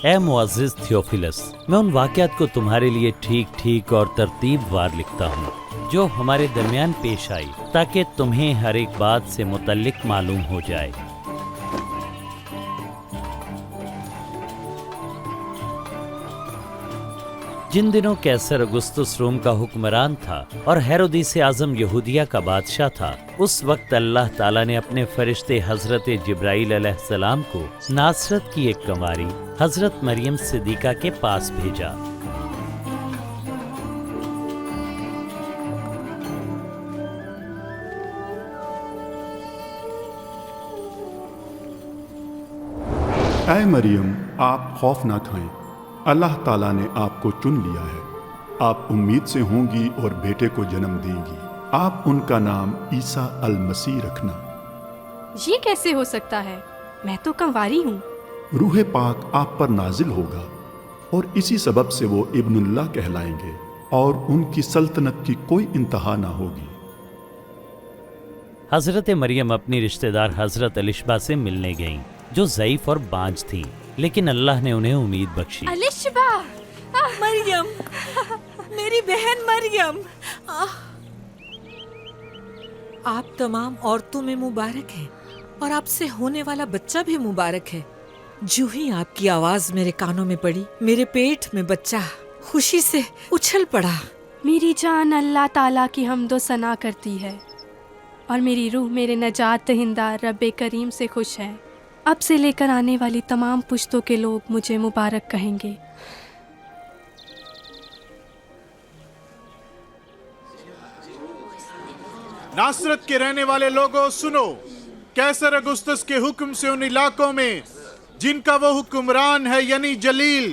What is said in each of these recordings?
اے معزز تھیوفیلس، میں ان واقعات کو تمہارے لیے ٹھیک ٹھیک اور ترتیب وار لکھتا ہوں جو ہمارے درمیان پیش آئی، تاکہ تمہیں ہر ایک بات سے متعلق معلوم ہو جائے۔ جن دنوں قیصر اگسطس روم کا حکمران تھا اور ہیرودیس اعظم یہودیہ کا بادشاہ تھا، اس وقت اللہ تعالیٰ نے اپنے فرشتے حضرت جبرائیل علیہ السلام کو ناصرت کی ایک کنواری حضرت مریم صدیقہ کے پاس بھیجا۔ اے مریم، آپ خوف نہ کھائیں، اللہ تعالیٰ نے آپ کو چن لیا ہے۔ آپ امید سے ہوں گی اور بیٹے کو جنم دیں گی۔ آپ ان کا نام عیسیٰ المسیح رکھنا۔ یہ کیسے ہو سکتا ہے؟ میں تو کنواری ہوں۔ روح پاک آپ پر نازل ہوگا اور اسی سبب سے وہ ابن اللہ کہلائیں گے، اور ان کی سلطنت کی کوئی انتہا نہ ہوگی۔ حضرت مریم اپنی رشتہ دار حضرت الشبہ سے ملنے گئیں، جو ضعیف اور بانج تھیں، لیکن اللہ نے انہیں امید بخشی۔ الشبہ، مریم، میری بہن مریم، آپ تمام عورتوں میں مبارک ہیں، اور آپ سے ہونے والا بچہ بھی مبارک ہے۔ جو ہی آپ کی آواز میرے کانوں میں پڑی، میرے پیٹ میں بچہ خوشی سے اچھل پڑا۔ میری جان اللہ تعالیٰ کی حمد و ثنا کرتی ہے، اور میری روح میرے نجات دہندہ رب کریم سے خوش ہے۔ اب سے لے کر آنے والی تمام پشتوں کے لوگ مجھے مبارک کہیں گے۔ ناصرت کے رہنے والے لوگوں سنو، قیصر اگسطس کے حکم سے ان علاقوں میں جن کا وہ حکمران ہے، یعنی جلیل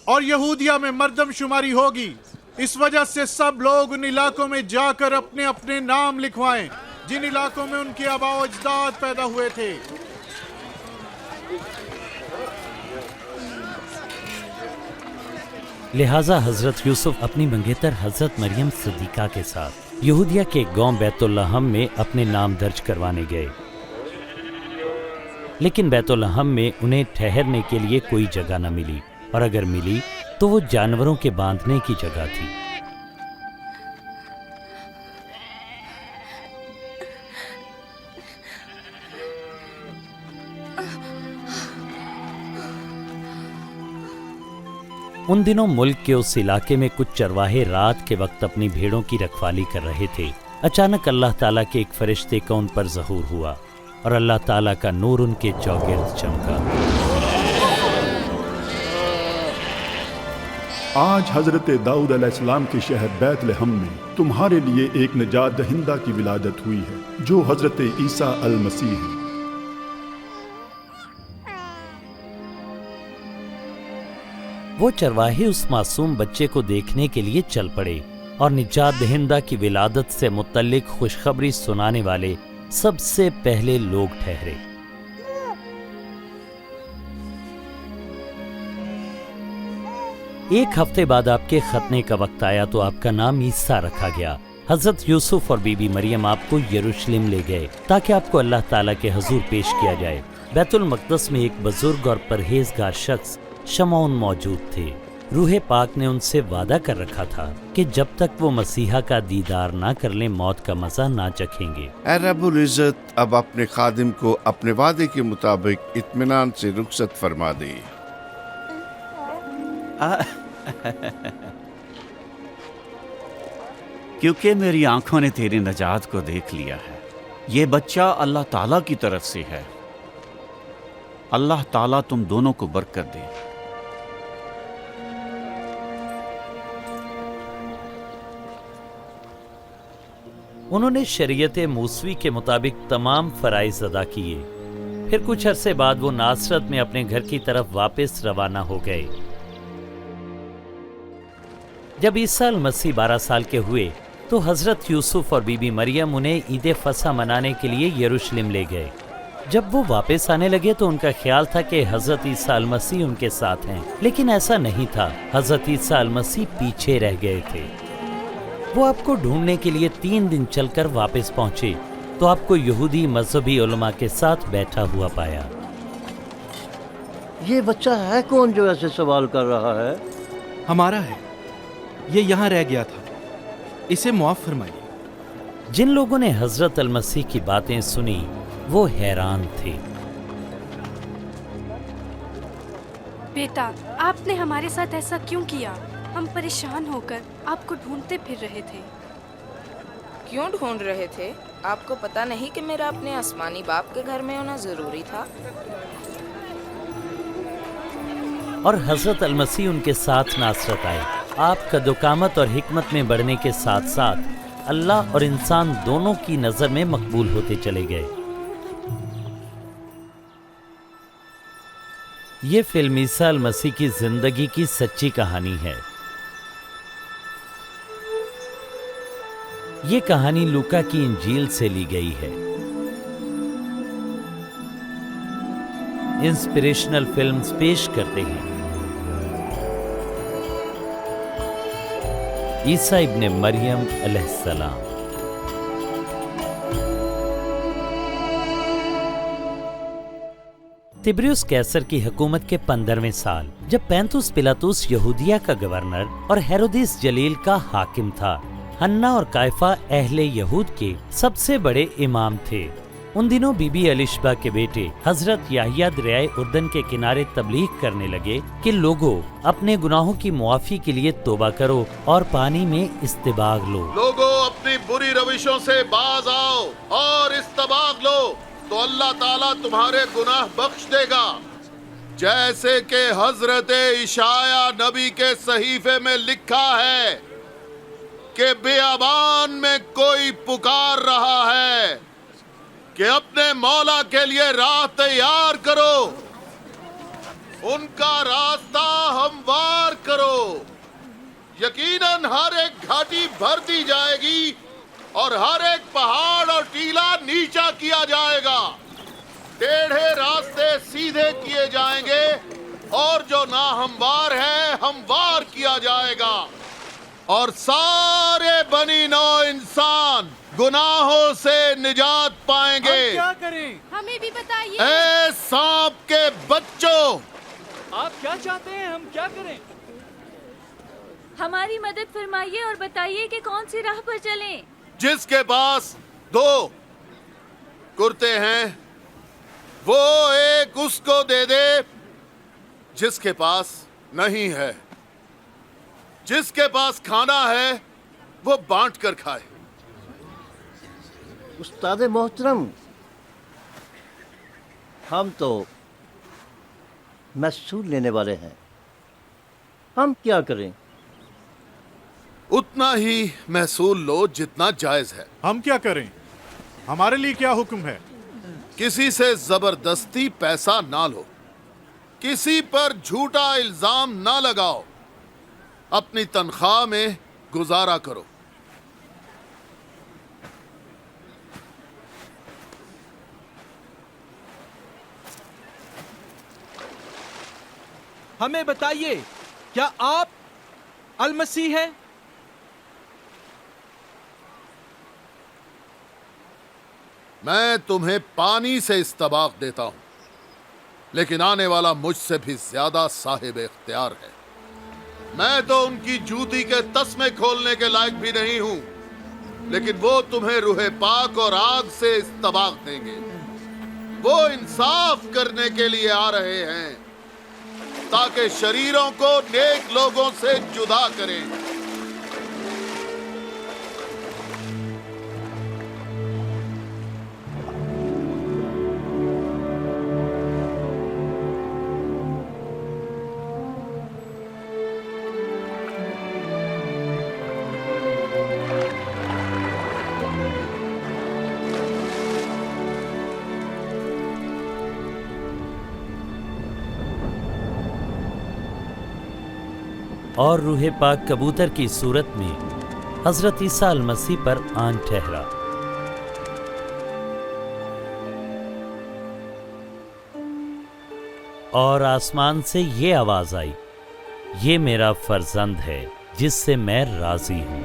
اور یہودیہ میں مردم شماری ہوگی، اس وجہ سے سب لوگ ان علاقوں میں جا کر اپنے اپنے نام لکھوائیں جن علاقوں میں ان کے آباء و اجداد پیدا ہوئے تھے۔ لہٰذا حضرت یوسف اپنی منگیتر حضرت مریم صدیقہ کے ساتھ یہودیہ کے گاؤں بیت الحم میں اپنے نام درج کروانے گئے، لیکن بیت الحم میں انہیں ٹھہرنے کے لیے کوئی جگہ نہ ملی، اور اگر ملی تو وہ جانوروں کے باندھنے کی جگہ تھی۔ ان دنوں ملک کے اس علاقے میں کچھ چرواہے رات کے وقت اپنی بھیڑوں کی رکھوالی کر رہے تھے۔ اچانک اللہ تعالیٰ کے ایک فرشتے کا ان پر ظہور ہوا، اور اللہ تعالیٰ کا نور ان کے چوگرد چمکا۔ آج حضرت داؤد علیہ السلام کے شہر بیت لحم میں تمہارے لیے ایک نجات دہندہ کی ولادت ہوئی ہے، جو حضرت عیسیٰ المسیح ہے۔ وہ چرواہے اس معصوم بچے کو دیکھنے کے لیے چل پڑے، اور نجات دہندہ کی ولادت سے متعلق خوشخبری سنانے والے سب سے پہلے لوگ ٹھہرے۔ ایک ہفتے بعد آپ کے ختنے کا وقت آیا تو آپ کا نام عیسیٰ رکھا گیا۔ حضرت یوسف اور بی بی مریم آپ کو یروشلم لے گئے تاکہ آپ کو اللہ تعالیٰ کے حضور پیش کیا جائے۔ بیت المقدس میں ایک بزرگ اور پرہیزگار شخص شمعون موجود تھے۔ روح پاک نے ان سے وعدہ کر رکھا تھا کہ جب تک وہ مسیحا کا دیدار نہ کر لیں موت کا مزہ نہ چکھیں گے۔ اے رب العزت، اب اپنے خادم کو اپنے وعدے کے مطابق اطمینان سے رخصت فرما دے۔ کیونکہ میری آنکھوں نے تیری نجات کو دیکھ لیا ہے۔ یہ بچہ اللہ تعالیٰ کی طرف سے ہے۔ اللہ تعالیٰ تم دونوں کو برکت دے۔ انہوں نے شریعت موسوی کے مطابق تمام فرائض ادا کیے۔ پھر کچھ عرصے بعد وہ ناصرت میں اپنے گھر کی طرف واپس روانہ ہو گئے۔ جب عیسیٰ المسیح 12 سال کے ہوئے تو حضرت یوسف اور بی بی مریم انہیں عید فصح منانے کے لیے یروشلم لے گئے۔ جب وہ واپس آنے لگے تو ان کا خیال تھا کہ حضرت عیسیٰ المسیح ان کے ساتھ ہیں، لیکن ایسا نہیں تھا۔ حضرت عیسیٰ المسیح پیچھے رہ گئے تھے۔ وہ آپ کو ڈھونڈنے کے لیے 3 دن چل کر واپس پہنچے تو آپ کو یہودی مذہبی علماء کے ساتھ بیٹھا ہوا پایا۔ یہ بچہ ہے کون جو ایسے سوال کر رہا ہے؟ ہمارا ہے، یہ یہاں رہ گیا تھا، اسے معاف فرمائیے۔ جن لوگوں نے حضرت المسیح کی باتیں سنی وہ حیران تھے۔ بیٹا، آپ نے ہمارے ساتھ ایسا کیوں کیا؟ ہم پریشان ہو کر آپ کو ڈھونڈتے پھر رہے تھے۔ کیوں ڈھونڈ رہے تھے؟ آپ کو پتہ نہیں کہ میرا اپنے آسمانی باپ کے گھر میں ہونا ضروری تھا؟ اور حضرت المسیح ان کے ساتھ ناصرت آئے۔ آپ قدوقامت اور حکمت میں بڑھنے کے ساتھ ساتھ اللہ اور انسان دونوں کی نظر میں مقبول ہوتے چلے گئے۔ یہ فلم عیسیٰ المسیح کی زندگی کی سچی کہانی ہے۔ یہ کہانی لوکا کی انجیل سے لی گئی ہے۔ انسپریشنل فلمز پیش کرتے ہیں عیسیٰ ابن مریم علیہ السلام۔ تبریوس قیصر کی حکومت کے 15ویں سال، جب پینتوس پلاطوس یہودیہ کا گورنر اور ہیرودیس جلیل کا حاکم تھا، حنا اور قیافہ اہل یہود کے سب سے بڑے امام تھے۔ ان دنوں بی بی الشبہ کے بیٹے حضرت یحییٰ دریائے اردن کے کنارے تبلیغ کرنے لگے کہ لوگوں اپنے گناہوں کی معافی کے لیے توبہ کرو اور پانی میں استباغ لو۔ لوگوں اپنی بری روشوں سے باز آؤ اور استباغ لو تو اللہ تعالیٰ تمہارے گناہ بخش دے گا، جیسے کہ حضرت اشعیاء نبی کے صحیفے میں لکھا ہے کہ بیابان میں کوئی پکار رہا ہے کہ اپنے مولا کے لیے راہ تیار کرو، ان کا راستہ ہموار کرو۔ یقیناً ہر ایک گھاٹی بھر دی جائے گی اور ہر ایک پہاڑ اور ٹیلا نیچا کیا جائے گا، ٹیڑھے راستے سیدھے کیے جائیں گے اور جو ناہموار ہے ہموار کیا جائے گا، اور سارے بنی نو انسان گناہوں سے نجات پائیں گے۔ ہم کیا کریں؟ ہمیں بھی بتائیے۔ اے سانپ کے بچوں، آپ کیا چاہتے ہیں ہم کیا کریں؟ ہماری مدد فرمائیے اور بتائیے کہ کون سی راہ پر چلیں۔ جس کے پاس 2 کرتے ہیں وہ ایک اس کو دے دے جس کے پاس نہیں ہے، جس کے پاس کھانا ہے وہ بانٹ کر کھائے۔ استاد محترم، ہم تو محصول لینے والے ہیں، ہم کیا کریں؟ اتنا ہی محصول لو جتنا جائز ہے۔ ہم کیا کریں؟ ہمارے لیے کیا حکم ہے؟ کسی سے زبردستی پیسہ نہ لو، کسی پر جھوٹا الزام نہ لگاؤ، اپنی تنخواہ میں گزارا کرو۔ ہمیں بتائیے، کیا آپ المسیح ہیں؟ میں تمہیں پانی سے استباغ دیتا ہوں، لیکن آنے والا مجھ سے بھی زیادہ صاحب اختیار ہے۔ میں تو ان کی جوتی کے تسمے کھولنے کے لائق بھی نہیں ہوں، لیکن وہ تمہیں روح پاک اور آگ سے استباغ دیں گے۔ وہ انصاف کرنے کے لیے آ رہے ہیں تاکہ شریروں کو نیک لوگوں سے جدا کریں۔ اور روح پاک کبوتر کی صورت میں حضرت عیسیٰ المسیح پر آن ٹھہرا۔ اور آسمان سے یہ آواز آئی، یہ میرا فرزند ہے جس سے میں راضی ہوں۔